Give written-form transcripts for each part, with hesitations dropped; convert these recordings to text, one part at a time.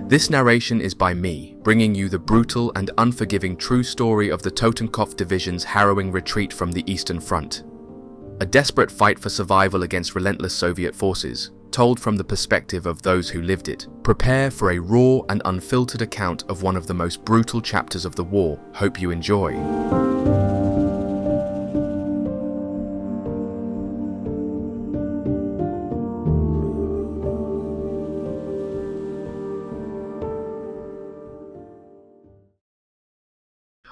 This narration is by me, bringing you the brutal and unforgiving true story of the Totenkopf Division's harrowing retreat from the Eastern Front. A desperate fight for survival against relentless Soviet forces, told from the perspective of those who lived it. Prepare for a raw and unfiltered account of one of the most brutal chapters of the war. Hope you enjoy.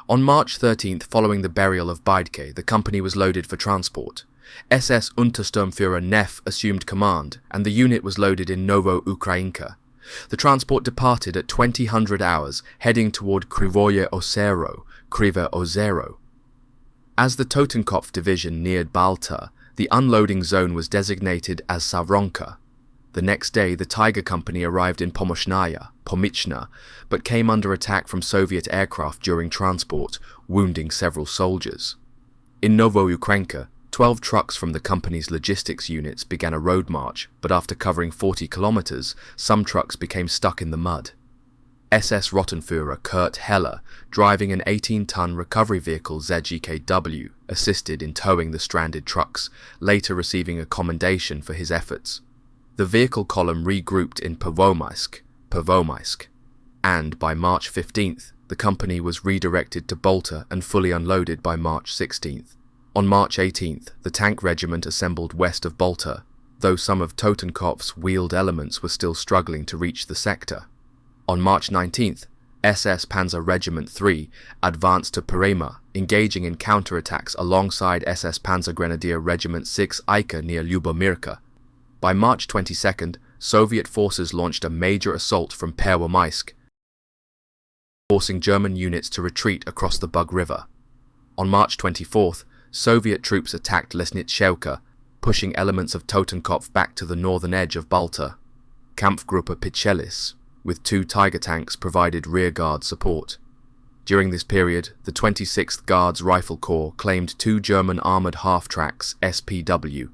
On March 13th, following the burial of Bydke, the company was loaded for transport. SS Untersturmführer Neff assumed command, and the unit was loaded in Novo Ukrainka. The transport departed at 2000 hours, heading toward Krivoye Ozero. As the Totenkopf Division neared Balta, the unloading zone was designated as Savronka. The next day, the Tiger Company arrived in Pomichna, but came under attack from Soviet aircraft during transport, wounding several soldiers. In Novo Ukrainka, 12 trucks from the company's logistics units began a road march, but after covering 40 kilometers, some trucks became stuck in the mud. SS Rottenführer Kurt Heller, driving an 18-ton recovery vehicle ZGKW, assisted in towing the stranded trucks, later receiving a commendation for his efforts. The vehicle column regrouped in Pervomaisk, and by March 15th, the company was redirected to Balta and fully unloaded by March 16th. On March 18th, the tank regiment assembled west of Balta, though some of Totenkopf's wheeled elements were still struggling to reach the sector. On March 19th, SS Panzer Regiment 3 advanced to Perema, engaging in counterattacks alongside SS Panzer Grenadier Regiment 6 Eike near Lubomirka. By March 22nd, Soviet forces launched a major assault from Pervomaisk, forcing German units to retreat across the Bug River. On March 24th, Soviet troops attacked Lesnitschewka, pushing elements of Totenkopf back to the northern edge of Balta. Kampfgruppe Pichelis, with 2 Tiger tanks, provided rearguard support. During this period, the 26th Guards Rifle Corps claimed 2 German armoured half-tracks SPW,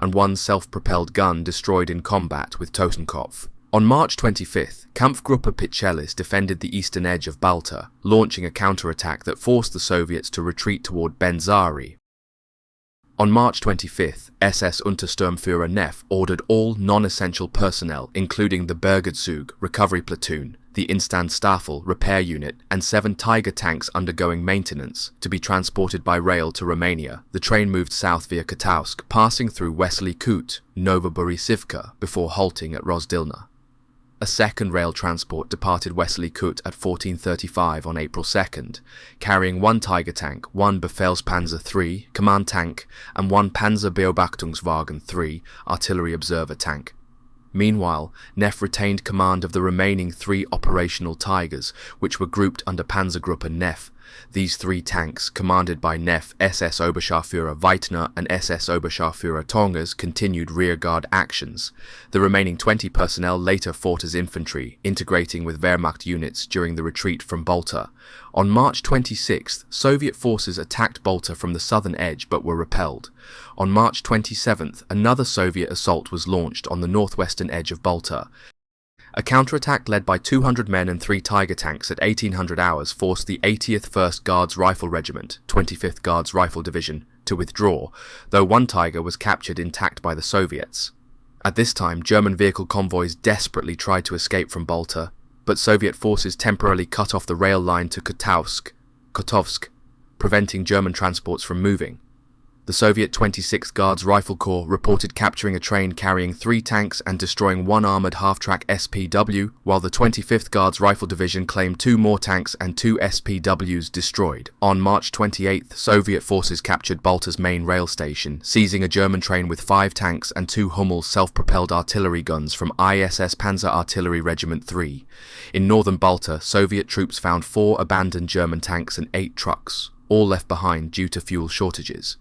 and 1 self-propelled gun destroyed in combat with Totenkopf. On March 25th, Kampfgruppe Pichelis defended the eastern edge of Balta, launching a counterattack that forced the Soviets to retreat toward Benzari. On March 25th, SS Untersturmführer Neff ordered all non-essential personnel, including the Bergezug recovery platoon, the Instandstaffel repair unit, and 7 Tiger tanks undergoing maintenance, to be transported by rail to Romania. The train moved south via Katowsk, passing through Wesley Kut, Novoborisivka, before halting at Rozdilna. A second rail transport departed Wesley Kut at 14:35 on April 2nd, carrying 1 Tiger tank, 1 Befehlspanzer III command tank, and 1 Panzerbeobachtungswagen III artillery observer tank. Meanwhile, Neff retained command of the remaining 3 operational Tigers, which were grouped under Panzergruppe Neff. These 3 tanks, commanded by Neff, SS Oberscharführer Weitner and SS Oberscharführer Tongers, continued rearguard actions. The remaining 20 personnel later fought as infantry, integrating with Wehrmacht units during the retreat from Balta. On March 26th, Soviet forces attacked Balta from the southern edge but were repelled. On March 27th, another Soviet assault was launched on the northwestern edge of Balta. A counterattack led by 200 men and 3 Tiger tanks at 1800 hours forced the 80th 1st Guards Rifle Regiment, 25th Guards Rifle Division, to withdraw, though 1 Tiger was captured intact by the Soviets. At this time, German vehicle convoys desperately tried to escape from Balta, but Soviet forces temporarily cut off the rail line to Kotovsk, preventing German transports from moving. The Soviet 26th Guards Rifle Corps reported capturing a train carrying 3 tanks and destroying 1 armoured half-track SPW, while the 25th Guards Rifle Division claimed 2 more tanks and 2 SPWs destroyed. On March 28th, Soviet forces captured Balta's main rail station, seizing a German train with 5 tanks and 2 Hummel self-propelled artillery guns from ISS Panzer Artillery Regiment 3. In northern Balta, Soviet troops found 4 abandoned German tanks and 8 trucks, all left behind due to fuel shortages.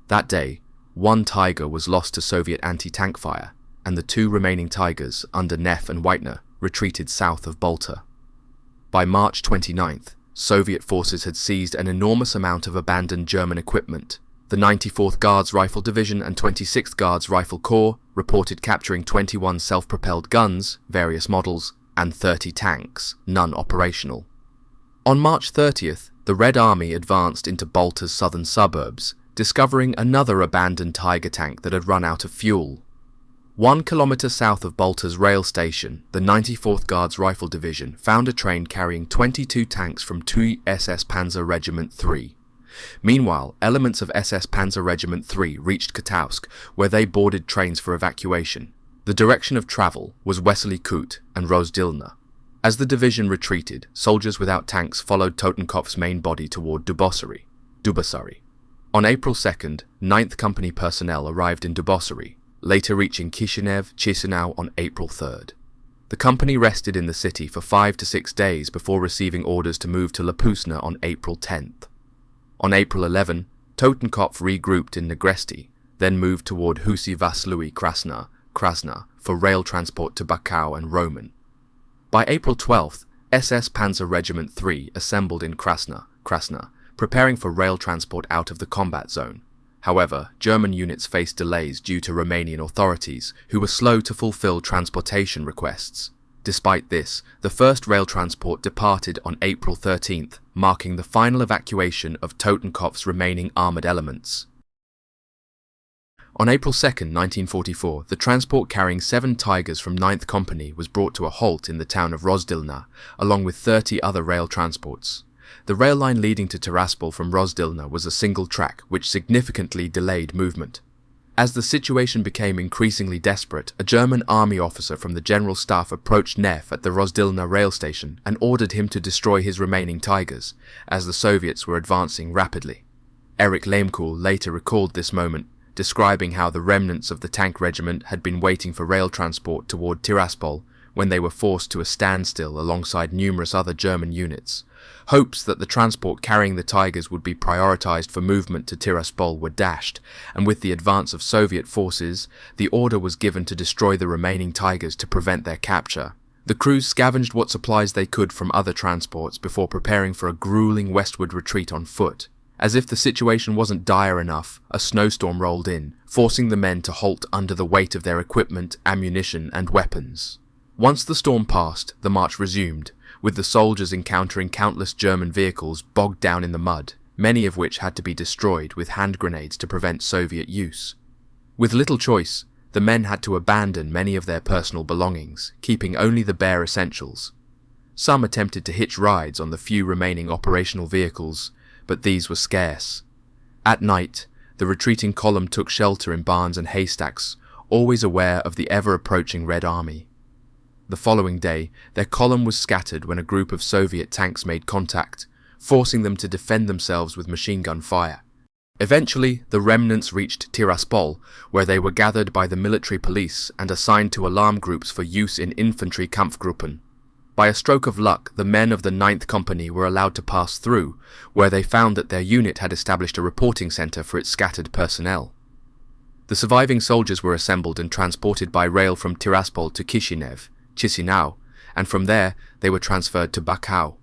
That day, 1 Tiger was lost to Soviet anti-tank fire, and the 2 remaining Tigers, under Neff and Weitner, retreated south of Balta. By March 29th, Soviet forces had seized an enormous amount of abandoned German equipment. The 94th Guards Rifle Division and 26th Guards Rifle Corps reported capturing 21 self-propelled guns, various models, and 30 tanks, none operational. On March 30th, the Red Army advanced into Balta's southern suburbs, discovering another abandoned Tiger tank that had run out of fuel. 1 kilometre south of Balta's rail station, the 94th Guards Rifle Division found a train carrying 22 tanks from 2 SS Panzer Regiment 3. Meanwhile, elements of SS Panzer Regiment 3 reached Katowsk, where they boarded trains for evacuation. The direction of travel was Wesley Kut and Rozdilna. As the division retreated, soldiers without tanks followed Totenkopf's main body toward Dubosary. On April 2nd, 9th Company personnel arrived in Dubosary, later reaching Chisinau on April 3rd. The company rested in the city for 5 to 6 days before receiving orders to move to Lapusna on April 10th. On April 11, Totenkopf regrouped in Negresti, then moved toward Husi Vaslui Krasna for rail transport to Bacău and Roman. By April 12th, SS Panzer Regiment 3 assembled in Krasna, preparing for rail transport out of the combat zone. However, German units faced delays due to Romanian authorities, who were slow to fulfill transportation requests. Despite this, the first rail transport departed on April 13th, marking the final evacuation of Totenkopf's remaining armoured elements. On April 2, 1944, the transport carrying 7 Tigers from 9th Company was brought to a halt in the town of Rozdilna, along with 30 other rail transports. The rail line leading to Tiraspol from Rozdilna was a single track, which significantly delayed movement. As the situation became increasingly desperate, a German army officer from the General Staff approached Neff at the Rozdilna rail station and ordered him to destroy his remaining Tigers, as the Soviets were advancing rapidly. Erich Lehmkuhl later recalled this moment, describing how the remnants of the tank regiment had been waiting for rail transport toward Tiraspol when they were forced to a standstill alongside numerous other German units. Hopes that the transport carrying the Tigers would be prioritized for movement to Tiraspol were dashed, and with the advance of Soviet forces, the order was given to destroy the remaining Tigers to prevent their capture. The crews scavenged what supplies they could from other transports before preparing for a grueling westward retreat on foot. As if the situation wasn't dire enough, a snowstorm rolled in, forcing the men to halt under the weight of their equipment, ammunition, and weapons. Once the storm passed, the march resumed, with the soldiers encountering countless German vehicles bogged down in the mud, many of which had to be destroyed with hand grenades to prevent Soviet use. With little choice, the men had to abandon many of their personal belongings, keeping only the bare essentials. Some attempted to hitch rides on the few remaining operational vehicles, but these were scarce. At night, the retreating column took shelter in barns and haystacks, always aware of the ever-approaching Red Army. The following day, their column was scattered when a group of Soviet tanks made contact, forcing them to defend themselves with machine gun fire. Eventually, the remnants reached Tiraspol, where they were gathered by the military police and assigned to alarm groups for use in infantry Kampfgruppen. By a stroke of luck, the men of the 9th Company were allowed to pass through, where they found that their unit had established a reporting centre for its scattered personnel. The surviving soldiers were assembled and transported by rail from Tiraspol to Chisinau, and from there they were transferred to Bacău.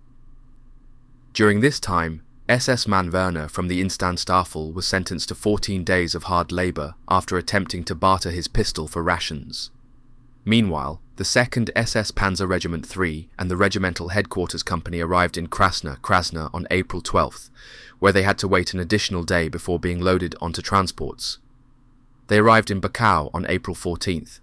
During this time, SS man Werner from the Instandstaffel was sentenced to 14 days of hard labour after attempting to barter his pistol for rations. Meanwhile, the 2nd SS Panzer Regiment 3 and the Regimental Headquarters Company arrived in Krasna on April 12th, where they had to wait an additional day before being loaded onto transports. They arrived in Bacău on April 14th.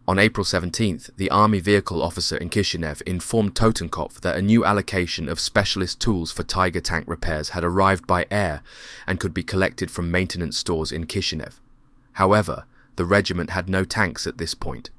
On April 17th, the Army Vehicle Officer in Chisinau informed Totenkopf that a new allocation of specialist tools for Tiger tank repairs had arrived by air and could be collected from maintenance stores in Chisinau. However, the regiment had no tanks at this point.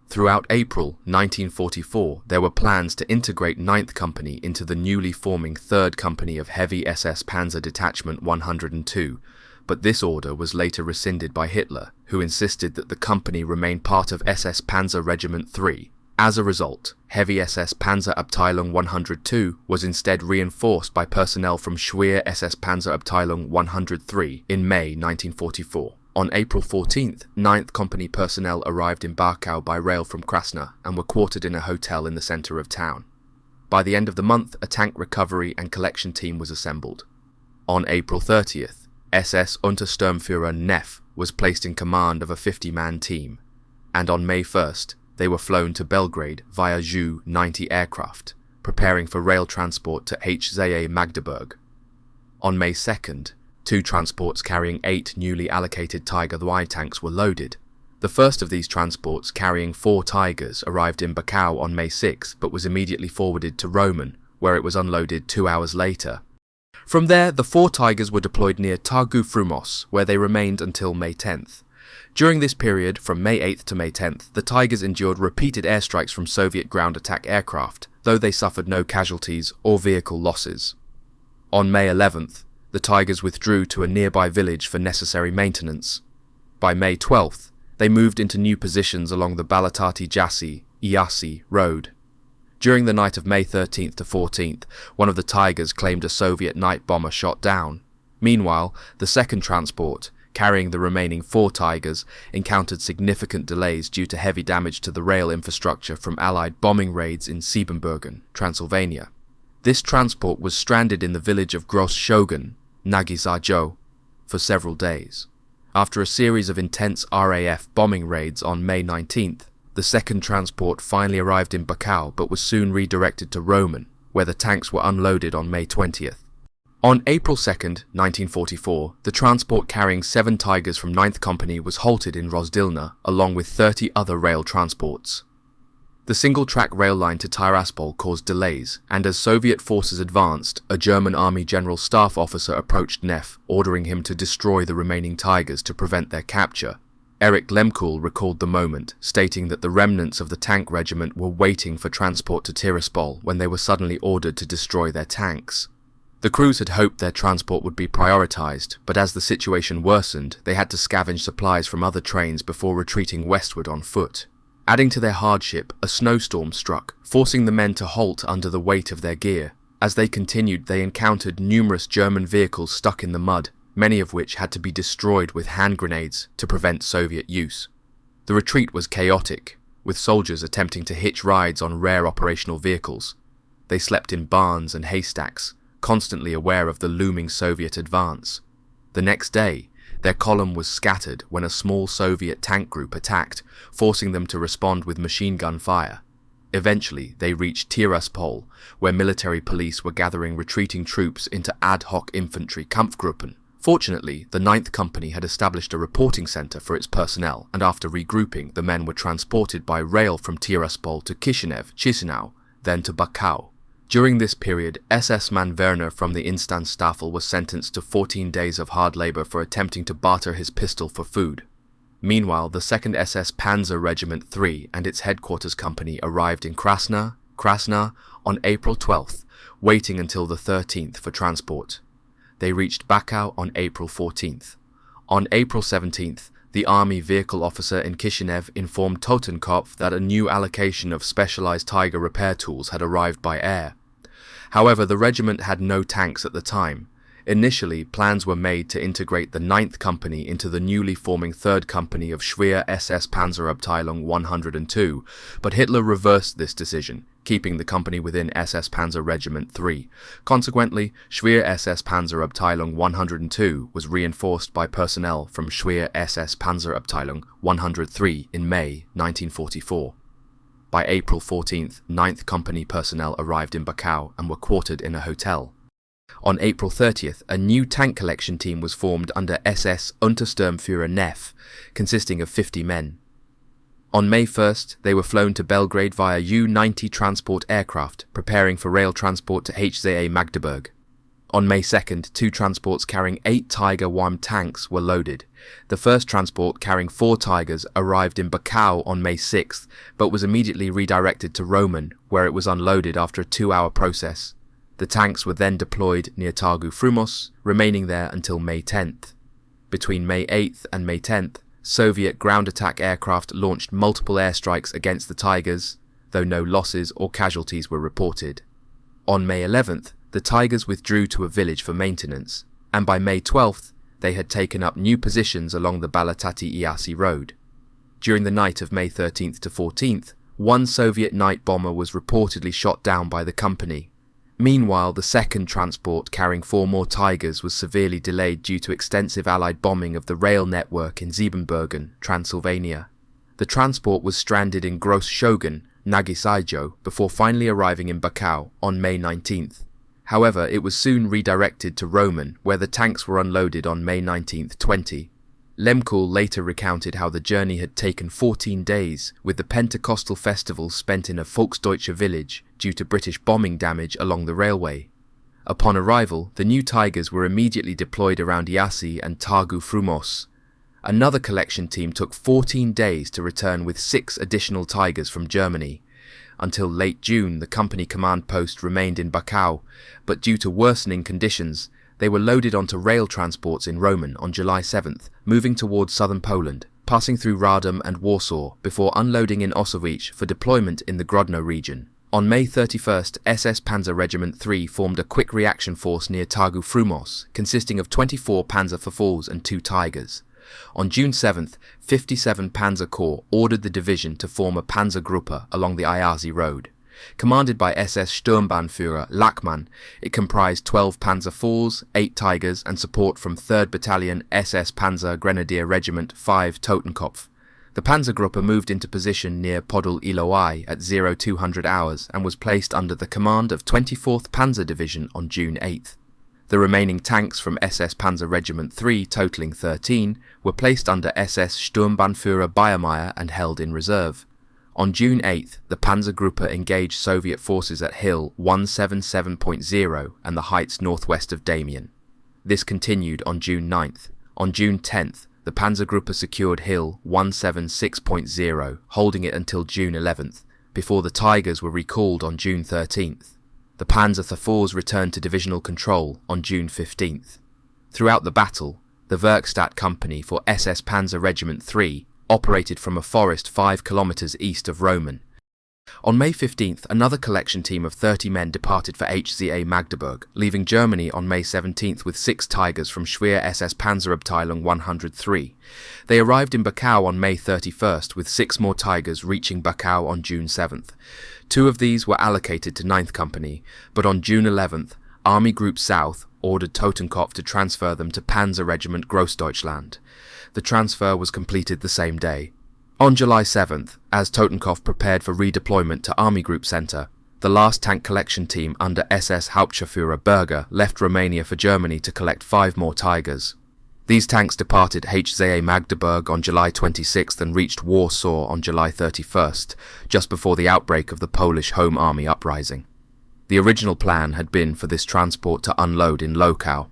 Throughout April 1944, there were plans to integrate 9th Company into the newly forming 3rd Company of Heavy SS Panzer Detachment 102, but this order was later rescinded by Hitler, who insisted that the company remain part of SS Panzer Regiment 3. As a result, Heavy SS Panzer Abteilung 102 was instead reinforced by personnel from Schwer SS Panzer Abteilung 103 in May 1944. On April 14th, 9th Company personnel arrived in Bacău by rail from Krasna and were quartered in a hotel in the centre of town. By the end of the month, a tank recovery and collection team was assembled. On April 30th, SS Untersturmführer Neff was placed in command of a 50-man team, and on May 1st, they were flown to Belgrade via WW2 aircraft, preparing for rail transport to HZA Magdeburg. On May 2nd, 2 transports carrying 8 newly allocated Tiger Y tanks were loaded. The first of these transports, carrying 4 Tigers, arrived in Bacău on May 6 but was immediately forwarded to Roman, where it was unloaded 2 hours later. From there, the 4 Tigers were deployed near Târgu Frumos, where they remained until May 10th. During this period, from May 8th to May 10th, the Tigers endured repeated airstrikes from Soviet ground attack aircraft, though they suffered no casualties or vehicle losses. On May 11th, the Tigers withdrew to a nearby village for necessary maintenance. By May 12th, they moved into new positions along the Balta-Iasi road. During the night of May 13th to 14th, one of the Tigers claimed a Soviet night bomber shot down. Meanwhile, the second transport, carrying the remaining 4 Tigers, encountered significant delays due to heavy damage to the rail infrastructure from Allied bombing raids in Siebenbürgen, Transylvania. This transport was stranded in the village of Gross Shogun, Nagisajo, for several days. After a series of intense RAF bombing raids on May 19th, the second transport finally arrived in Bacău but was soon redirected to Roman, where the tanks were unloaded on May 20th. On April 2nd, 1944, the transport carrying 7 Tigers from 9th Company was halted in Rozdilna, along with 30 other rail transports. The single-track rail line to Tiraspol caused delays, and as Soviet forces advanced, a German Army General Staff officer approached Neff, ordering him to destroy the remaining Tigers to prevent their capture. Erich Lemkuhl recalled the moment, stating that the remnants of the tank regiment were waiting for transport to Tiraspol when they were suddenly ordered to destroy their tanks. The crews had hoped their transport would be prioritized, but as the situation worsened, they had to scavenge supplies from other trains before retreating westward on foot. Adding to their hardship, a snowstorm struck, forcing the men to halt under the weight of their gear. As they continued, they encountered numerous German vehicles stuck in the mud, many of which had to be destroyed with hand grenades to prevent Soviet use. The retreat was chaotic, with soldiers attempting to hitch rides on rare operational vehicles. They slept in barns and haystacks, constantly aware of the looming Soviet advance. The next day, their column was scattered when a small Soviet tank group attacked, forcing them to respond with machine gun fire. Eventually, they reached Tiraspol, where military police were gathering retreating troops into ad hoc infantry Kampfgruppen. Fortunately, the 9th Company had established a reporting centre for its personnel, and after regrouping, the men were transported by rail from Tiraspol to Chisinau, then to Bacău. During this period, SS man Werner from the Instandstaffel was sentenced to 14 days of hard labour for attempting to barter his pistol for food. Meanwhile, the 2nd SS Panzer Regiment 3 and its headquarters company arrived in Krasna on April 12th, waiting until the 13th for transport. They reached Bacău on April 14th. On April 17th, the army vehicle officer in Chisinau informed Totenkopf that a new allocation of specialized Tiger repair tools had arrived by air. However, the regiment had no tanks at the time. Initially, plans were made to integrate the 9th Company into the newly forming 3rd Company of Schwer SS Panzerabteilung 102, but Hitler reversed this decision, keeping the company within SS Panzer Regiment 3. Consequently, Schwer SS Panzerabteilung 102 was reinforced by personnel from Schwer SS Panzerabteilung 103 in May 1944. By April 14th, 9th Company personnel arrived in Bacău and were quartered in a hotel. On April 30th, a new tank collection team was formed under SS Untersturmführer Neff, consisting of 50 men. On May 1st, they were flown to Belgrade via WW2 transport aircraft, preparing for rail transport to HZA Magdeburg. On May 2nd, 2 transports carrying 8 Tiger Y tanks were loaded. The first transport, carrying 4 Tigers, arrived in Bacău on May 6th, but was immediately redirected to Roman, where it was unloaded after a 2-hour process. The tanks were then deployed near Târgu Frumos, remaining there until May 10th. Between May 8th and May 10th, Soviet ground attack aircraft launched multiple airstrikes against the Tigers, though no losses or casualties were reported. On May 11th, the Tigers withdrew to a village for maintenance, and by May 12th, they had taken up new positions along the Balta-Iasi road. During the night of May 13th to 14th, one Soviet night bomber was reportedly shot down by the company. Meanwhile, the second transport carrying 4 more Tigers was severely delayed due to extensive Allied bombing of the rail network in Siebenbürgen, Transylvania. The transport was stranded in Gross-Shogun, Nagisaijo, before finally arriving in Bakau on May 19th. However, it was soon redirected to Roman, where the tanks were unloaded on May 19th, 20. Lemkul later recounted how the journey had taken 14 days, with the Pentecostal festival spent in a Volksdeutsche village due to British bombing damage along the railway. Upon arrival, the new Tigers were immediately deployed around Iasi and Targu Frumos. Another collection team took 14 days to return with 6 additional Tigers from Germany. Until late June, the company command post remained in Bakau, but due to worsening conditions, they were loaded onto rail transports in Roman on July 7th, moving towards southern Poland, passing through Radom and Warsaw before unloading in Osowicz for deployment in the Grodno region. On May 31st, SS Panzer Regiment 3 formed a quick reaction force near Targu Frumos, consisting of 24 Panzer Verfalls and 2 Tigers. On June 7th, 57 Panzer Corps ordered the division to form a Panzergruppe along the Iasi Road. Commanded by SS Sturmbannführer Lachmann, it comprised 12 Panzer IVs, 8 Tigers, and support from 3rd Battalion SS Panzer Grenadier Regiment 5 Totenkopf. The Panzergruppe moved into position near Podol Ilowai at 0200 hours and was placed under the command of 24th Panzer Division on June 8th. The remaining tanks from SS Panzer Regiment 3, totaling 13, were placed under SS Sturmbannführer Bayermeier and held in reserve. On June 8th, the Panzergruppe engaged Soviet forces at Hill 177.0 and the heights northwest of Damian. This continued on June 9th. On June 10th, the Panzergruppe secured Hill 176.0, holding it until June 11th, before the Tigers were recalled on June 13th. The Panzer Verfalls returned to divisional control on June 15th. Throughout the battle, the Werkstatt Company for SS Panzer Regiment 3 operated from a forest 5 kilometers east of Roman. On May 15th, another collection team of 30 men departed for HZA Magdeburg, leaving Germany on May 17th with 6 Tigers from Schwer SS Panzerabteilung 103. They arrived in Bakau on May 31st, with 6 more Tigers reaching Bakau on June 7th. 2 of these were allocated to 9th Company, but on June 11th, Army Group South ordered Totenkopf to transfer them to Panzer Regiment Grossdeutschland. The transfer was completed the same day. On July 7th, as Totenkopf prepared for redeployment to Army Group Center, the last tank collection team under SS Hauptscharführer Berger left Romania for Germany to collect 5 more Tigers. These tanks departed HZA Magdeburg on July 26th and reached Warsaw on July 31st, just before the outbreak of the Polish Home Army uprising. The original plan had been for this transport to unload in Lokau.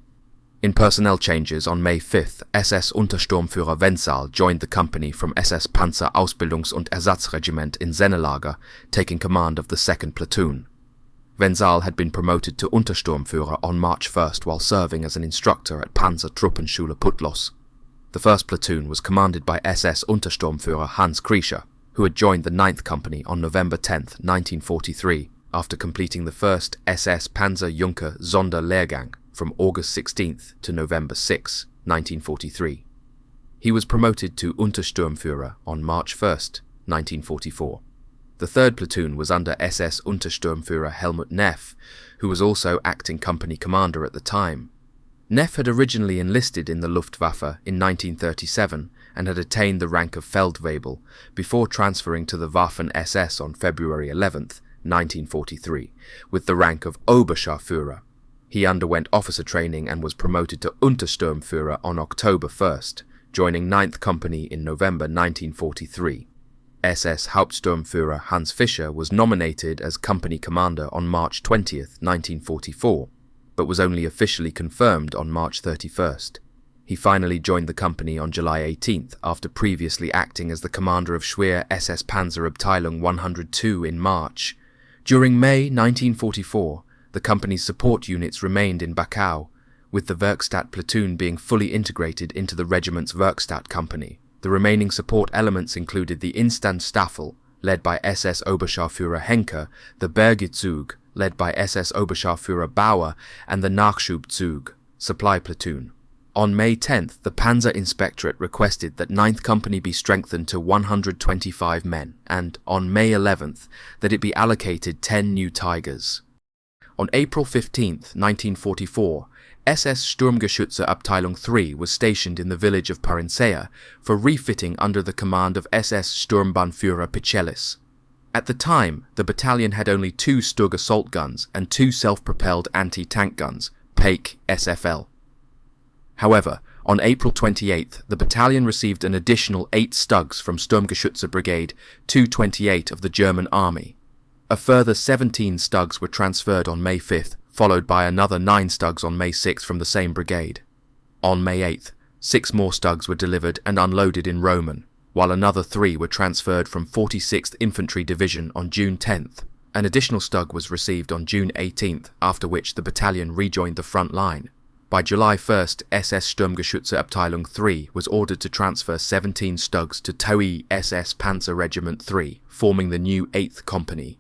In personnel changes on May 5th, SS Untersturmführer Wenzal joined the company from SS Panzer Ausbildungs- und Ersatzregiment in Sennelager, taking command of the 2nd Platoon. Wenzal had been promoted to Untersturmführer on March 1st while serving as an instructor at Panzer Truppenschule Putlos. The 1st Platoon was commanded by SS Untersturmführer Hans Kriescher, who had joined the 9th Company on November 10th, 1943, after completing the 1st SS Panzer Junker Sonderlehrgang from August 16th to November 6, 1943. He was promoted to Untersturmführer on March 1st, 1944. The 3rd Platoon was under SS Untersturmführer Helmut Neff, who was also acting company commander at the time. Neff had originally enlisted in the Luftwaffe in 1937 and had attained the rank of Feldwebel before transferring to the Waffen-SS on February 11th, 1943, with the rank of Oberscharführer. He underwent officer training and was promoted to Untersturmführer on October 1st, joining 9th Company in November 1943. SS Hauptsturmführer Hans Fischer was nominated as company commander on March 20th, 1944, but was only officially confirmed on March 31st. He finally joined the company on July 18th after previously acting as the commander of Schwer SS Panzerabteilung 102 in March. During May 1944, the company's support units remained in Bakau, with the Werkstatt platoon being fully integrated into the regiment's Werkstatt company. The remaining support elements included the Instandstaffel, led by SS Oberscharführer Henke, the Bergezug, led by SS Oberscharführer Bauer, and the Nachschubzug, supply platoon. On May 10th, the Panzer Inspectorate requested that 9th Company be strengthened to 125 men, and on May 11th, that it be allocated 10 new Tigers. On April 15th, 1944, SS Sturmgeschütze Abteilung 3 was stationed in the village of Parinsea for refitting under the command of SS Sturmbannführer Pichelis. At the time, the battalion had only 2 Stug assault guns and 2 self-propelled anti-tank guns, Paik SFL. However, on April 28th, the battalion received an additional 8 Stugs from Sturmgeschütze Brigade 228 of the German Army. A further 17 Stugs were transferred on May 5th, followed by another 9 Stugs on May 6th from the same brigade. On May 8th, 6 more Stugs were delivered and unloaded in Roman, while another 3 were transferred from 46th Infantry Division on June 10th. An additional Stug was received on June 18th, after which the battalion rejoined the front line. By July 1st, SS Sturmgeschütze Abteilung 3 was ordered to transfer 17 Stugs to TOE SS Panzer Regiment 3, forming the new 8th Company.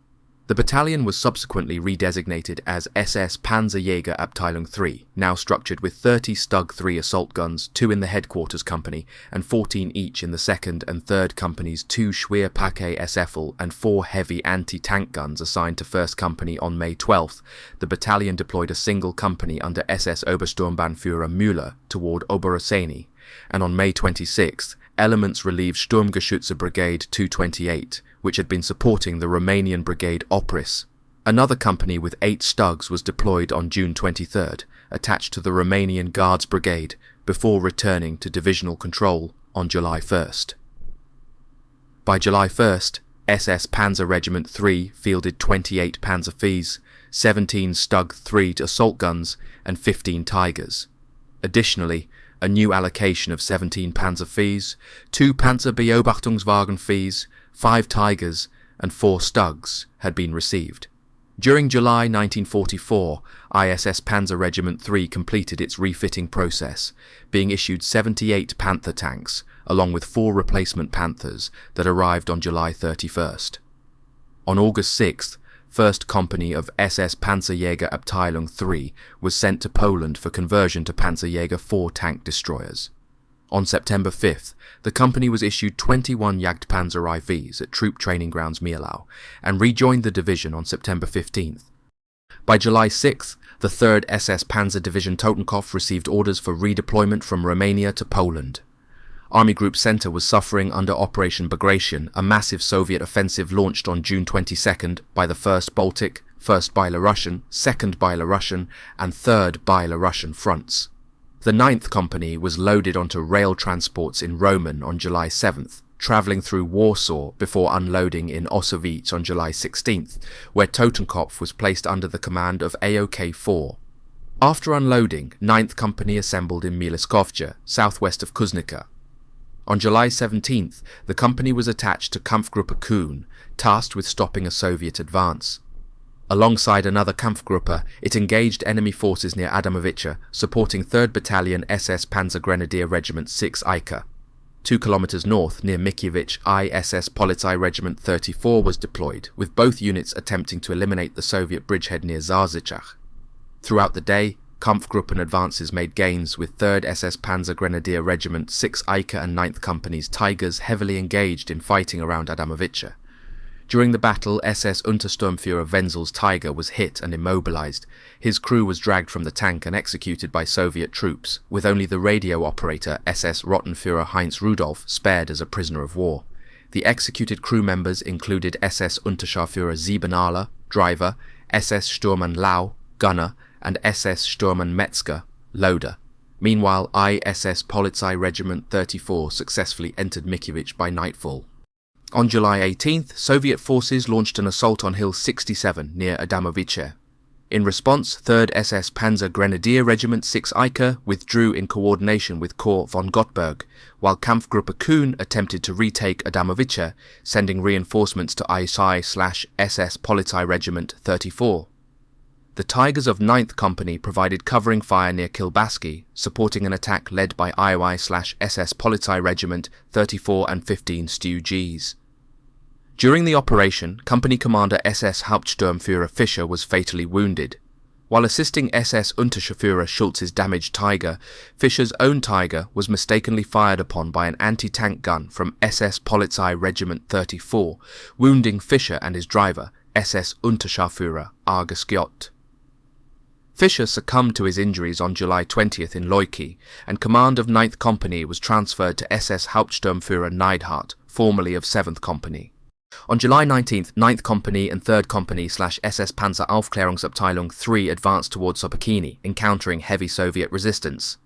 The battalion was subsequently redesignated as SS Panzerjäger Abteilung 3, now structured with 30 Stug 3 assault guns, 2 in the headquarters company, and 14 each in the 2nd and 3rd Companies, 2 Schwerpake SFL and 4 heavy anti-tank guns assigned to 1st Company. On May 12th, the battalion deployed a single company under SS Obersturmbannführer Müller toward Oberoseni, and on May 26th, elements relieved Sturmgeschütze Brigade 228, which had been supporting the Romanian Brigade Opris. Another company with 8 Stugs was deployed on June 23rd, attached to the Romanian Guards Brigade, before returning to divisional control on July 1st. By July 1st, SS Panzer Regiment 3 fielded 28 Panzer Vs, 17 Stug 3 assault guns, and 15 Tigers. Additionally, a new allocation of 17 Panzer Vs, 2 Panzer Beobachtungswagen Vs, 5 Tigers, and 4 Stugs had been received. During July 1944, ISS Panzer Regiment 3 completed its refitting process, being issued 78 Panther tanks, along with 4 replacement Panthers that arrived on July 31st. On August 6th, 1st Company of SS Panzerjäger Abteilung 3 was sent to Poland for conversion to Panzerjäger 4 tank destroyers. On September 5th, the company was issued 21 Jagdpanzer IVs at Troop Training Grounds Mielau and rejoined the division on September 15th. By July 6th, the 3rd SS Panzer Division Totenkopf received orders for redeployment from Romania to Poland. Army Group Center was suffering under Operation Bagration, a massive Soviet offensive launched on June 22nd by the 1st Baltic, 1st Belarusian, 2nd Belarusian, and 3rd Belarusian fronts. The 9th Company was loaded onto rail transports in Roman on July 7th, travelling through Warsaw before unloading in Osowiec on July 16th, where Totenkopf was placed under the command of AOK 4. After unloading, 9th Company assembled in Mileskovce, southwest of Kuznica. On July 17th, the company was attached to Kampfgruppe Kuhn, tasked with stopping a Soviet advance. Alongside another Kampfgruppe, it engaged enemy forces near Adamovice, supporting 3rd Battalion SS Panzer Grenadier Regiment 6 Eika. 2 kilometers north, near Mickiewicz, ISS Polizei Regiment 34 was deployed, with both units attempting to eliminate the Soviet bridgehead near Zarzicach. Throughout the day, Kampfgruppen advances made gains, with 3rd SS Panzer Grenadier Regiment 6 Eika and 9th Company's Tigers heavily engaged in fighting around Adamovice. During the battle, SS Untersturmführer Wenzel's Tiger was hit and immobilized. His crew was dragged from the tank and executed by Soviet troops, with only the radio operator SS Rottenführer Heinz Rudolf spared as a prisoner of war. The executed crew members included SS Unterscharführer Siebenaler, driver, SS Sturmann Lau, gunner, and SS Sturmann Metzger, loader. Meanwhile, ISS Polizei Regiment 34 successfully entered Mickiewicz by nightfall. On July 18th, Soviet forces launched an assault on Hill 67 near Adamovice. In response, 3rd SS Panzer Grenadier Regiment 6 Eika withdrew in coordination with Corps von Gottberg, while Kampfgruppe Kuhn attempted to retake Adamovice, sending reinforcements to ISI/SS Polizei Regiment 34. The Tigers of 9th Company provided covering fire near Kilbaski, supporting an attack led by IY/SS Polizei Regiment 34 and 15 Stu Gs. During the operation, Company Commander SS Hauptsturmführer Fischer was fatally wounded. While assisting SS Unterscharführer Schulz's damaged Tiger, Fischer's own Tiger was mistakenly fired upon by an anti-tank gun from SS Polizei Regiment 34, wounding Fischer and his driver, SS Unterscharführer Argus Gjott. Fischer succumbed to his injuries on July 20th in Leuki, and command of 9th Company was transferred to SS Hauptsturmführer Neidhardt, formerly of 7th Company. On July 19th, 9th Company and 3rd Company/SS Panzer Aufklärungsabteilung 3 advanced towards Sopocchini, encountering heavy Soviet resistance.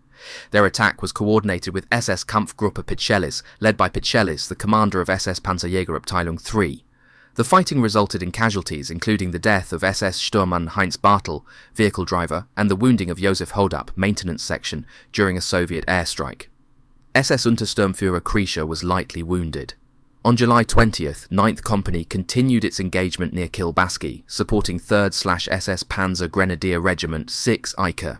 Their attack was coordinated with SS Kampfgruppe Pichelis, led by Pichelis, the commander of SS Panzerjägerabteilung 3. The fighting resulted in casualties, including the death of SS Sturmmann Heinz Bartel, vehicle driver, and the wounding of Josef Hodap, maintenance section, during a Soviet airstrike. SS Untersturmführer Kriescher was lightly wounded. On July 20th, 9th Company continued its engagement near Kilbaski, supporting 3rd/SS Panzer Grenadier Regiment 6 Eicher.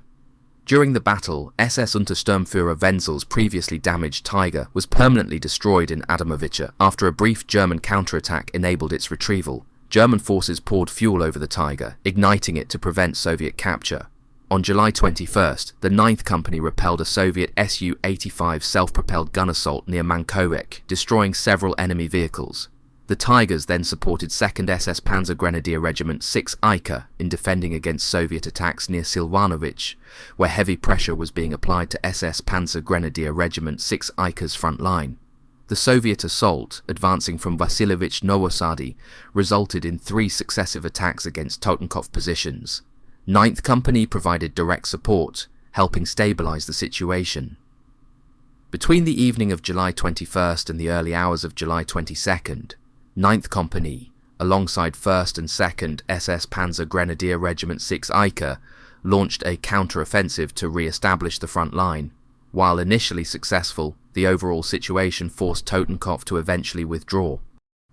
During the battle, SS Untersturmführer Wenzel's previously damaged Tiger was permanently destroyed in Adamovice after a brief German counterattack enabled its retrieval. German forces poured fuel over the Tiger, igniting it to prevent Soviet capture. On July 21st, the 9th Company repelled a Soviet Su-85 self-propelled gun assault near Mankowiec, destroying several enemy vehicles. The Tigers then supported 2nd SS Panzer Grenadier Regiment 6 Eicher in defending against Soviet attacks near Silvanovic, where heavy pressure was being applied to SS Panzer Grenadier Regiment 6 Eicher's front line. The Soviet assault, advancing from Vasilevich Novosadi, resulted in 3 successive attacks against Totenkopf positions. 9th Company provided direct support, helping stabilize the situation. Between the evening of July 21st and the early hours of July 22nd, 9th Company, alongside 1st and 2nd SS Panzer Grenadier Regiment 6 Eicher, launched a counter-offensive to re-establish the front line. While initially successful, the overall situation forced Totenkopf to eventually withdraw.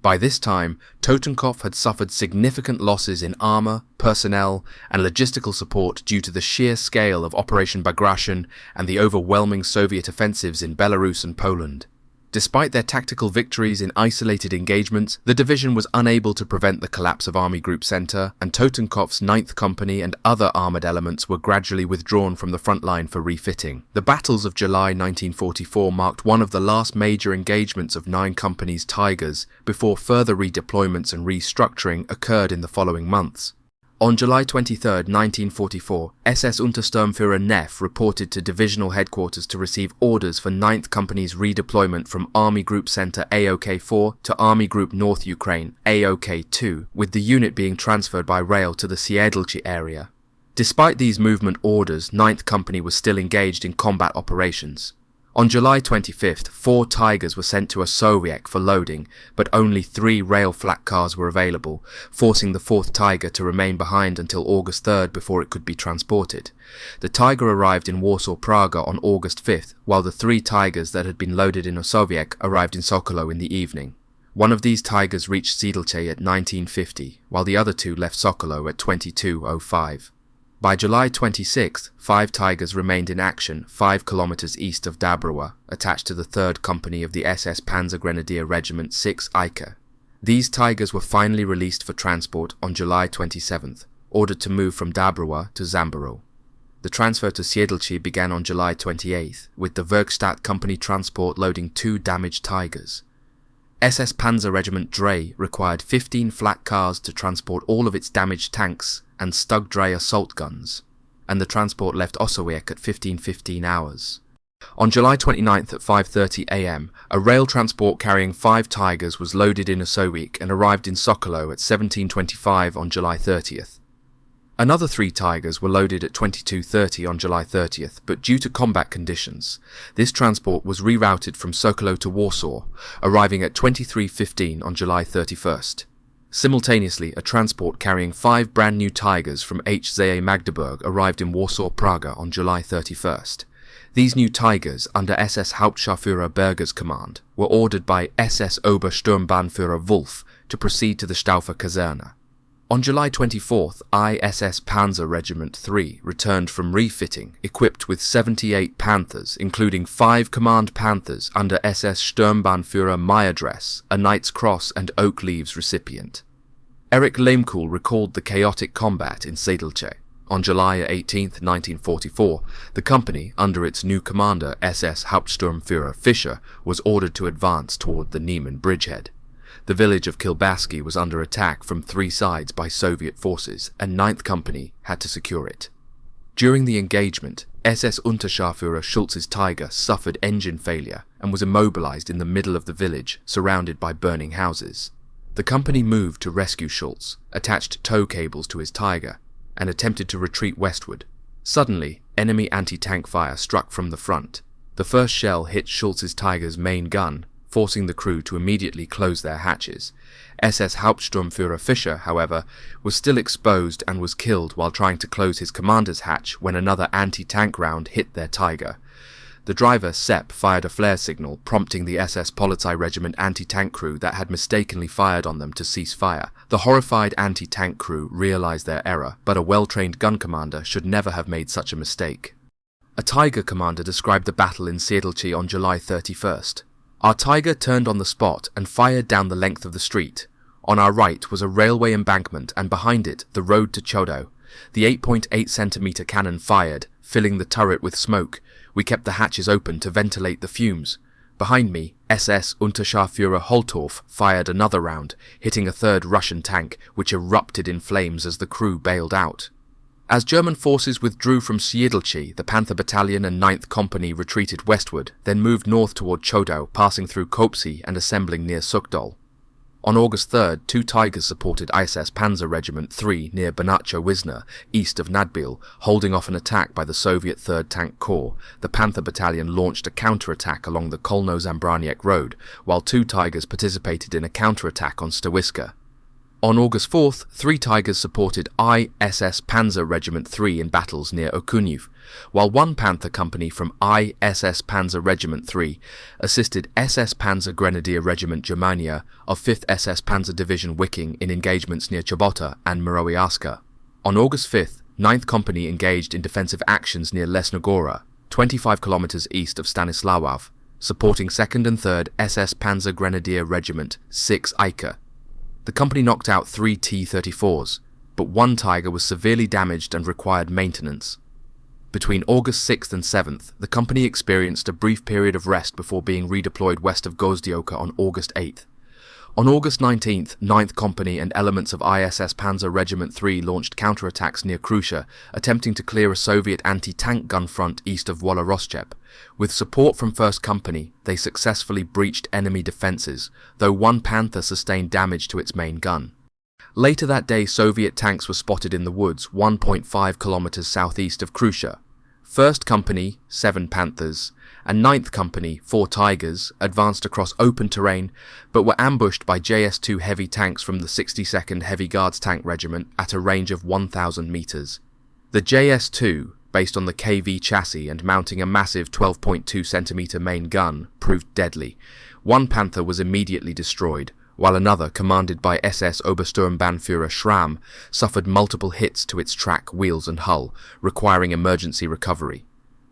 By this time, Totenkopf had suffered significant losses in armour, personnel, and logistical support due to the sheer scale of Operation Bagration and the overwhelming Soviet offensives in Belarus and Poland. Despite their tactical victories in isolated engagements, the division was unable to prevent the collapse of Army Group Center, and Totenkopf's 9th Company and other armoured elements were gradually withdrawn from the front line for refitting. The battles of July 1944 marked one of the last major engagements of 9 Company's Tigers before further redeployments and restructuring occurred in the following months. On July 23, 1944, SS Untersturmführer Neff reported to divisional headquarters to receive orders for 9th Company's redeployment from Army Group Center AOK-4 to Army Group North Ukraine AOK-2, with the unit being transferred by rail to the Siedlce area. Despite these movement orders, 9th Company was still engaged in combat operations. On July 25th, 4 Tigers were sent to Osowiec for loading, but only 3 rail flat cars were available, forcing the 4th Tiger to remain behind until August 3rd before it could be transported. The Tiger arrived in Warsaw Praga on August 5th, while the 3 Tigers that had been loaded in Osowiec arrived in Sokolow in the evening. One of these Tigers reached Siedlce at 1950, while the other 2 left Sokolow at 22:05. By July 26th, 5 Tigers remained in action 5 kilometers east of Dabrowa, attached to the 3rd Company of the SS Panzer Grenadier Regiment 6 Eicher. These Tigers were finally released for transport on July 27th, ordered to move from Dabrowa to Zambaro. The transfer to Siedlce began on July 28th, with the Werkstatt Company transport loading 2 damaged Tigers. SS Panzer Regiment Drey required 15 flat cars to transport all of its damaged tanks and Stug Drey assault guns, and the transport left Osowiec at 15:15 hours. On July 29th at 5:30 am, a rail transport carrying 5 Tigers was loaded in Osowiec and arrived in Sokolow at 17:25 on July 30th. Another 3 Tigers were loaded at 22:30 on July 30th, but due to combat conditions, this transport was rerouted from Sokolow to Warsaw, arriving at 23:15 on July 31st. Simultaneously, a transport carrying 5 brand new Tigers from HZA Magdeburg arrived in Warsaw Praga on July 31st. These new Tigers, under SS Hauptscharführer Berger's command, were ordered by SS Obersturmbannführer Wolf to proceed to the Staufer Kaserne. On July 24th, ISS Panzer Regiment 3 returned from refitting, equipped with 78 Panthers, including 5 Command Panthers under SS Sturmbannführer Meyerdress, a Knight's Cross and Oak Leaves recipient. Erich Lehmkuhl recalled the chaotic combat in Siedlce. On July 18, 1944, the company, under its new commander SS Hauptsturmführer Fischer, was ordered to advance toward the Niemen bridgehead. The village of Kilbaski was under attack from 3 sides by Soviet forces, and 9th Company had to secure it. During the engagement, SS Unterscharführer Schulz's Tiger suffered engine failure and was immobilized in the middle of the village, surrounded by burning houses. The company moved to rescue Schulz, attached tow cables to his Tiger, and attempted to retreat westward. Suddenly, enemy anti-tank fire struck from the front. The first shell hit Schulz's Tiger's main gun, forcing the crew to immediately close their hatches. SS Hauptsturmführer Fischer, however, was still exposed and was killed while trying to close his commander's hatch when another anti-tank round hit their Tiger. The driver, Sepp, fired a flare signal, prompting the SS Polizei Regiment anti-tank crew that had mistakenly fired on them to cease fire. The horrified anti-tank crew realized their error, but a well-trained gun commander should never have made such a mistake. A Tiger commander described the battle in Siedlce on July 31st. Our Tiger turned on the spot and fired down the length of the street. On our right was a railway embankment and behind it the road to Chodo. The 8.8 centimeter cannon fired, filling the turret with smoke. We kept the hatches open to ventilate the fumes. Behind me, SS Unterscharführer Holtorf fired another round, hitting a third Russian tank, which erupted in flames as the crew bailed out. As German forces withdrew from Siedlce, the Panther Battalion and 9th Company retreated westward, then moved north toward Chodo, passing through Kopsy and assembling near Sukdol. On August 3rd, 2 Tigers supported SS Panzer Regiment 3 near Banacha-Wisna, east of Nadbil, holding off an attack by the Soviet 3rd Tank Corps. The Panther Battalion launched a counterattack along the Kolno-Zambraniec Road, while 2 Tigers participated in a counterattack on Stawiska. On August 4th, 3 Tigers supported ISS Panzer Regiment 3 in battles near Okuniv, while 1 Panther company from ISS Panzer Regiment 3 assisted SS Panzer Grenadier Regiment Germania of 5th SS Panzer Division Wiking in engagements near Chobota and Mirowiarska. On August 5th, 9th Company engaged in defensive actions near Lesnogora, 25 kilometers east of Stanislawav, supporting 2nd and 3rd SS Panzer Grenadier Regiment 6 Eike. The company knocked out 3 T-34s, but 1 Tiger was severely damaged and required maintenance. Between August 6th and 7th, the company experienced a brief period of rest before being redeployed west of Gozdioka on August 8th. On August 19th, 9th Company and elements of ISS Panzer Regiment 3 launched counterattacks near Krusha, attempting to clear a Soviet anti-tank gun front east of Woloroschep. With support from 1st Company, they successfully breached enemy defences, though 1 Panther sustained damage to its main gun. Later that day, Soviet tanks were spotted in the woods 1.5 kilometers southeast of Krusha. 1st Company, 7 Panthers, and 9th Company, 4 Tigers, advanced across open terrain, but were ambushed by JS-2 heavy tanks from the 62nd Heavy Guards Tank Regiment at a range of 1,000 meters. The JS-2, based on the KV chassis and mounting a massive 12.2 centimeter main gun, proved deadly. 1 Panther was immediately destroyed, while another, commanded by SS Obersturmbannführer Schramm, suffered multiple hits to its track, wheels and hull, requiring emergency recovery.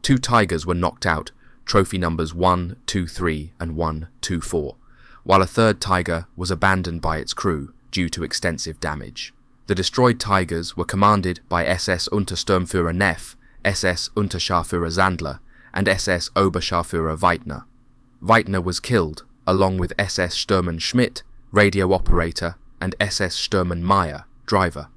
2 Tigers were knocked out, trophy numbers 123 and 124, while a 3rd Tiger was abandoned by its crew due to extensive damage. The destroyed Tigers were commanded by SS Untersturmführer Neff, SS Unterscharführer Sandler, and SS Oberscharführer Weidner. Weidner was killed, along with SS Sturmann Schmidt, radio operator, and SS Sturmann Meyer, driver.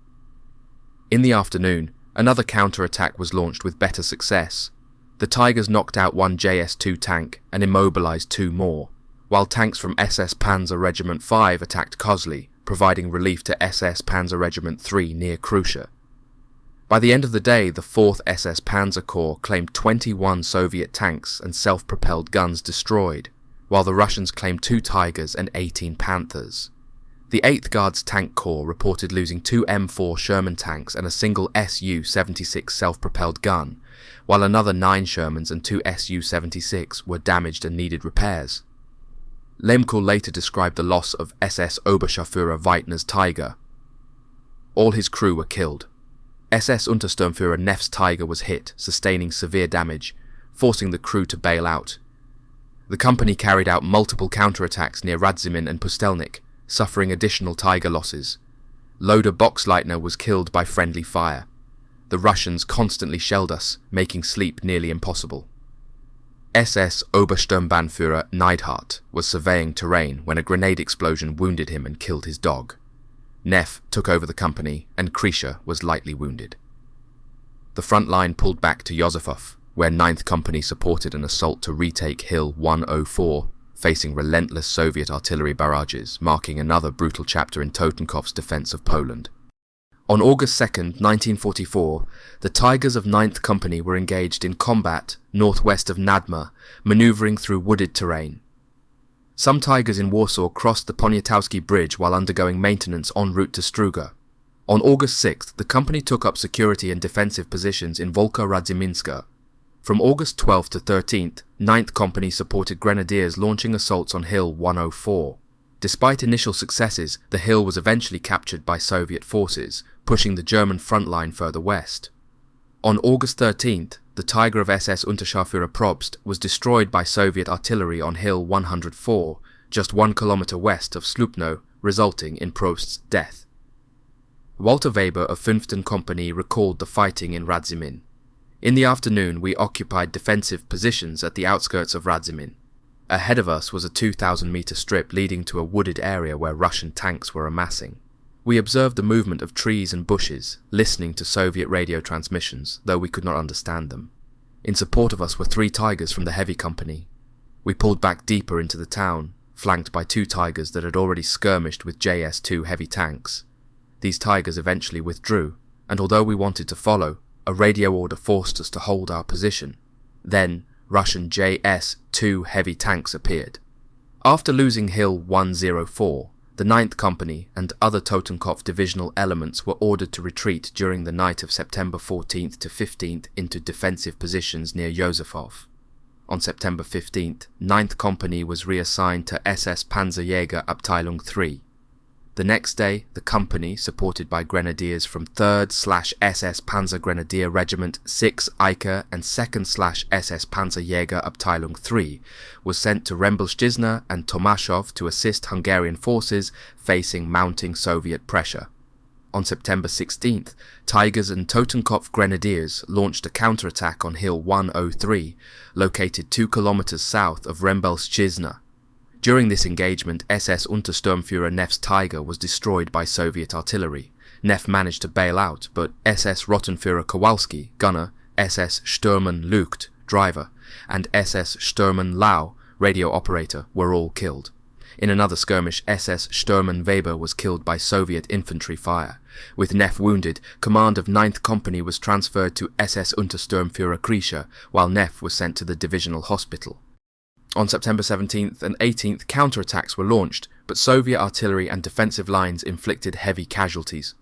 In the afternoon, another counterattack was launched with better success. The Tigers knocked out 1 JS-2 tank and immobilized 2 more, while tanks from SS Panzer Regiment 5 attacked Kozly, providing relief to SS Panzer Regiment 3 near Krusha. By the end of the day, the 4th SS Panzer Corps claimed 21 Soviet tanks and self-propelled guns destroyed, while the Russians claimed 2 Tigers and 18 Panthers. The 8th Guards Tank Corps reported losing 2 M4 Sherman tanks and a single Su-76 self-propelled gun, while another 9 Shermans and 2 Su-76 were damaged and needed repairs. Lemko later described the loss of SS Oberscharführer Weidner's Tiger. All his crew were killed. SS Untersturmführer Neff's Tiger was hit, sustaining severe damage, forcing the crew to bail out. The company carried out multiple counterattacks near Radzimin and Pustelnik, suffering additional Tiger losses. Loader Boxleitner was killed by friendly fire. The Russians constantly shelled us, making sleep nearly impossible. SS Obersturmbannführer Neidhart was surveying terrain when a grenade explosion wounded him and killed his dog. Neff took over the company, and Krisha was lightly wounded. The front line pulled back to Yosifov, where 9th Company supported an assault to retake Hill 104, facing relentless Soviet artillery barrages, marking another brutal chapter in Totenkov's defense of Poland. On August 2nd, 1944, the Tigers of 9th Company were engaged in combat northwest of Nadma, maneuvering through wooded terrain. Some Tigers in Warsaw crossed the Poniatowski Bridge while undergoing maintenance en route to Struga. On August 6th, the company took up security and defensive positions in Volka Radziminska. From August 12th to 13th, 9th Company supported grenadiers launching assaults on Hill 104. Despite initial successes, the hill was eventually captured by Soviet forces, pushing the German front line further west. On August 13th, the Tiger of SS Unterscharführer Probst was destroyed by Soviet artillery on Hill 104, just 1 kilometer west of Slupno, resulting in Probst's death. Walter Weber of 5th Company recalled the fighting in Radzimin. In the afternoon, we occupied defensive positions at the outskirts of Radzimin. Ahead of us was a 2,000-meter strip leading to a wooded area where Russian tanks were amassing. We observed the movement of trees and bushes, listening to Soviet radio transmissions, though we could not understand them. In support of us were 3 Tigers from the Heavy Company. We pulled back deeper into the town, flanked by 2 Tigers that had already skirmished with JS2 heavy tanks. These Tigers eventually withdrew, and although we wanted to follow, a radio order forced us to hold our position. Then, Russian JS2 heavy tanks appeared. After losing Hill 104, the 9th Company and other Totenkopf divisional elements were ordered to retreat during the night of September 14th to 15th into defensive positions near Yosifov. On September 15th, 9th Company was reassigned to SS Panzerjäger Abteilung 3. The next day, the company, supported by grenadiers from 3rd/SS Panzer Grenadier Regiment 6 Eicher and 2nd/SS Panzerjäger Abteilung 3, was sent to Rembelszczyzna and Tomaszów to assist Hungarian forces facing mounting Soviet pressure. On September 16th, Tigers and Totenkopf Grenadiers launched a counterattack on Hill 103, located 2 kilometers south of Rembelszczyzna. During this engagement, SS Untersturmführer Neff's Tiger was destroyed by Soviet artillery. Neff managed to bail out, but SS Rottenführer Kowalski, gunner, SS Sturman Lucht, driver, and SS Sturman Lau, radio operator, were all killed. In another skirmish, SS Sturman Weber was killed by Soviet infantry fire. With Neff wounded, command of 9th Company was transferred to SS Untersturmführer Krischer, while Neff was sent to the divisional hospital. On September 17th and 18th, counterattacks were launched, but Soviet artillery and defensive lines inflicted heavy casualties.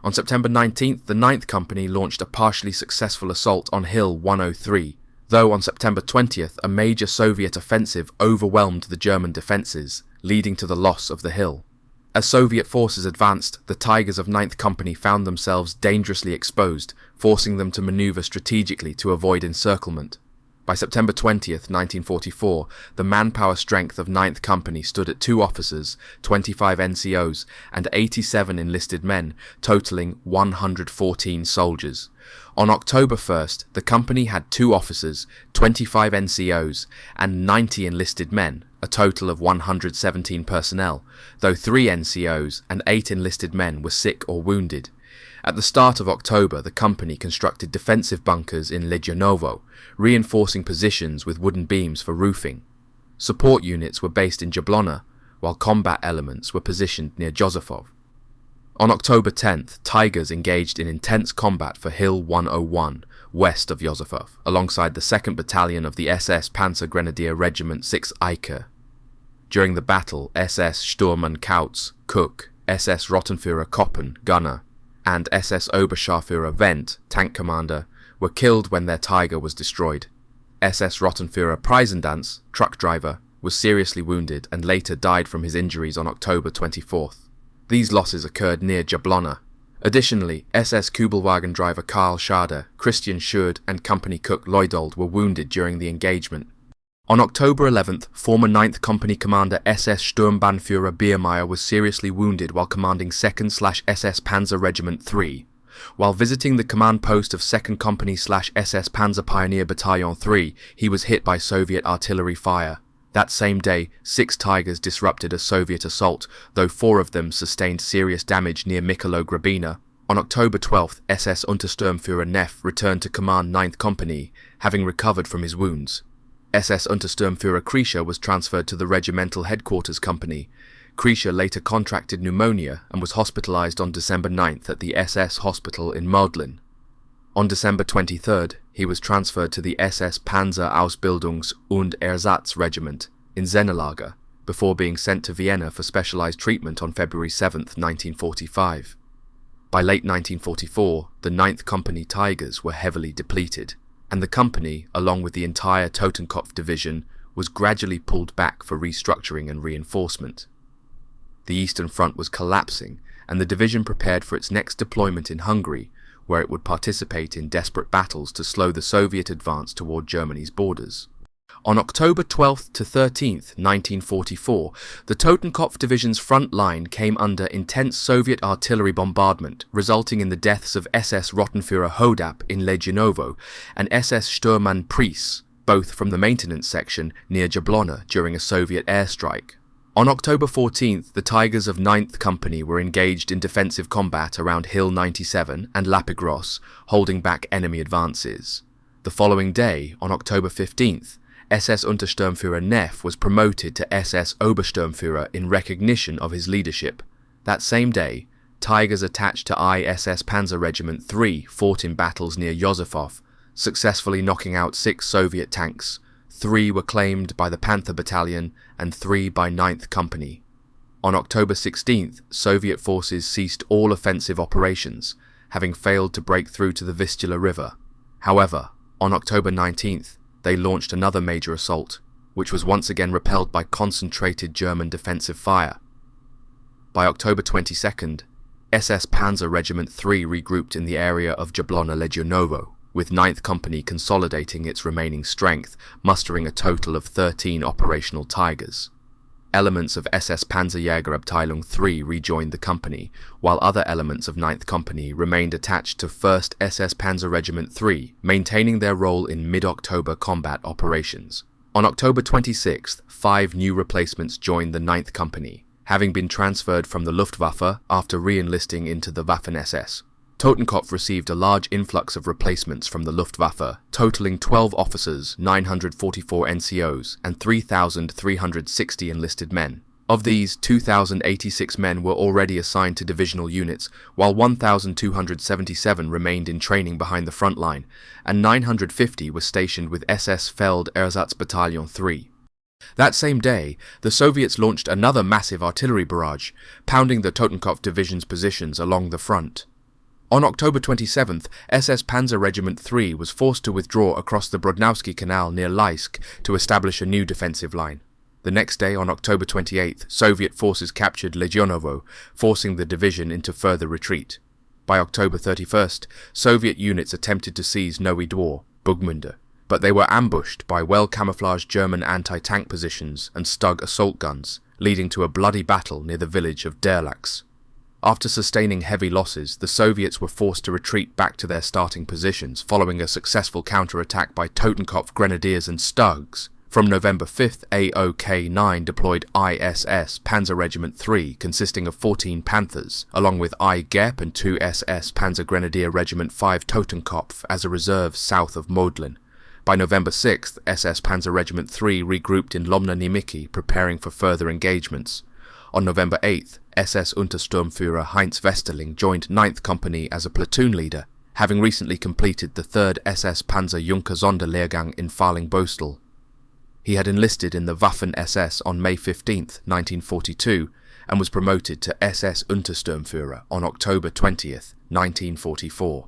On September 19th, the 9th Company launched a partially successful assault on Hill 103, though on September 20th, a major Soviet offensive overwhelmed the German defences, leading to the loss of the hill. As Soviet forces advanced, the Tigers of 9th Company found themselves dangerously exposed, forcing them to manoeuvre strategically to avoid encirclement. By September 20th, 1944, the manpower strength of 9th Company stood at 2 officers, 25 NCOs, and 87 enlisted men, totaling 114 soldiers. On October 1st, the company had 2 officers, 25 NCOs, and 90 enlisted men, a total of 117 personnel, though 3 NCOs and 8 enlisted men were sick or wounded. At the start of October, the company constructed defensive bunkers in Legionowo, reinforcing positions with wooden beams for roofing. Support units were based in Jablona, while combat elements were positioned near Josifov. On October 10th, Tigers engaged in intense combat for Hill 101, west of Josifov, alongside the 2nd Battalion of the SS Panzer Grenadier Regiment 6 Eicher. During the battle, SS Sturmann Kautz, cook, SS Rottenführer Koppen, gunner, and SS Oberscharführer Wendt, tank commander, were killed when their Tiger was destroyed. SS Rottenführer Preisendanz, truck driver, was seriously wounded and later died from his injuries on October 24th. These losses occurred near Jablona. Additionally, SS Kubelwagen driver Karl Schade, Christian Schurd and company cook Leudold were wounded during the engagement. On October 11th, former 9th Company commander SS Sturmbannführer Biermeier was seriously wounded while commanding 2nd/SS Panzer Regiment 3. While visiting the command post of 2nd Company/SS Panzer Pioneer Battalion 3, he was hit by Soviet artillery fire. That same day, 6 Tigers disrupted a Soviet assault, though 4 of them sustained serious damage near Mikhalo Grabina. On October 12th, SS Untersturmführer Neff returned to command 9th Company, having recovered from his wounds. SS Untersturmführer Krischer was transferred to the Regimental Headquarters Company. Krischer later contracted pneumonia and was hospitalized on December 9th at the SS Hospital in Modlin. On December 23rd, he was transferred to the SS Panzer Ausbildungs- und Ersatzregiment in Sennelager, before being sent to Vienna for specialized treatment on February 7, 1945. By late 1944, the 9th Company Tigers were heavily depleted, and the company, along with the entire Totenkopf Division, was gradually pulled back for restructuring and reinforcement. The Eastern Front was collapsing, and the division prepared for its next deployment in Hungary, where it would participate in desperate battles to slow the Soviet advance toward Germany's borders. On October 12th to 13th, 1944, the Totenkopf Division's front line came under intense Soviet artillery bombardment, resulting in the deaths of SS Rottenführer Hodap in Legionowo and SS Sturmmann Priess, both from the maintenance section near Jablona during a Soviet airstrike. On October 14th, the Tigers of 9th Company were engaged in defensive combat around Hill 97 and Lapigros, holding back enemy advances. The following day, on October 15th, SS Untersturmführer Neff was promoted to SS Obersturmführer in recognition of his leadership. That same day, Tigers attached to ISS Panzer Regiment 3 fought in battles near Yosifov, successfully knocking out 6 Soviet tanks. 3 were claimed by the Panther Battalion and 3 by 9th Company. On October 16th, Soviet forces ceased all offensive operations, having failed to break through to the Vistula River. However, on October 19th, they launched another major assault, which was once again repelled by concentrated German defensive fire. By October 22nd, SS Panzer Regiment 3 regrouped in the area of Jablona Legionowo, with 9th Company consolidating its remaining strength, mustering a total of 13 operational Tigers. Elements of SS Panzerjägerabteilung 3 rejoined the company, while other elements of 9th Company remained attached to 1st SS Panzer Regiment 3, maintaining their role in mid-October combat operations. On October 26th, 5 new replacements joined the 9th Company, having been transferred from the Luftwaffe after re-enlisting into the Waffen-SS. Totenkopf received a large influx of replacements from the Luftwaffe, totaling 12 officers, 944 NCOs, and 3,360 enlisted men. Of these, 2,086 men were already assigned to divisional units, while 1,277 remained in training behind the front line, and 950 were stationed with SS Feld Ersatzbataillon 3. That same day, the Soviets launched another massive artillery barrage, pounding the Totenkopf Division's positions along the front. On October 27th, SS Panzer Regiment 3 was forced to withdraw across the Brodnowski Canal near Leysk to establish a new defensive line. The next day, on October 28th, Soviet forces captured Legionowo, forcing the division into further retreat. By October 31st, Soviet units attempted to seize Nowy Dwor, Bugmunde, but they were ambushed by well-camouflaged German anti-tank positions and Stug assault guns, leading to a bloody battle near the village of Derlax. After sustaining heavy losses, the Soviets were forced to retreat back to their starting positions following a successful counterattack by Totenkopf Grenadiers and Stugs. From November 5th, AOK-9 deployed ISS Panzer Regiment 3 consisting of 14 Panthers, along with I-GEP and 2 SS Panzer Grenadier Regiment 5 Totenkopf as a reserve south of Modlin. By November 6th, SS Panzer Regiment 3 regrouped in Lomna Nimiki, preparing for further engagements. On November 8th, SS Untersturmführer Heinz Westerling joined 9th Company as a platoon leader, having recently completed the 3rd SS Panzer Junker Sonderlehrgang in Falling-Bostel. He had enlisted in the Waffen-SS on May 15, 1942, and was promoted to SS Untersturmführer on October 20, 1944.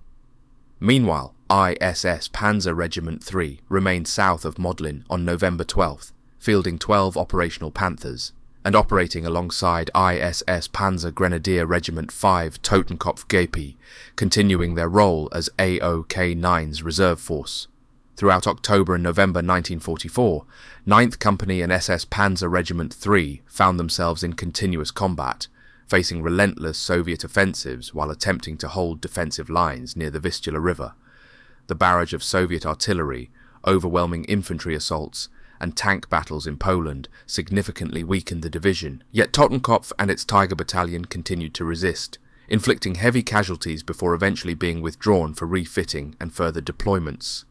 Meanwhile, ISS Panzer Regiment 3 remained south of Modlin on November 12th, fielding 12 operational Panthers, and operating alongside ISS Panzer Grenadier Regiment 5 Totenkopf Gepi, continuing their role as AOK-9's reserve force. Throughout October and November 1944, 9th Company and SS Panzer Regiment 3 found themselves in continuous combat, facing relentless Soviet offensives while attempting to hold defensive lines near the Vistula River. The barrage of Soviet artillery, overwhelming infantry assaults, and tank battles in Poland significantly weakened the division, yet Totenkopf and its Tiger Battalion continued to resist, inflicting heavy casualties before eventually being withdrawn for refitting and further deployments.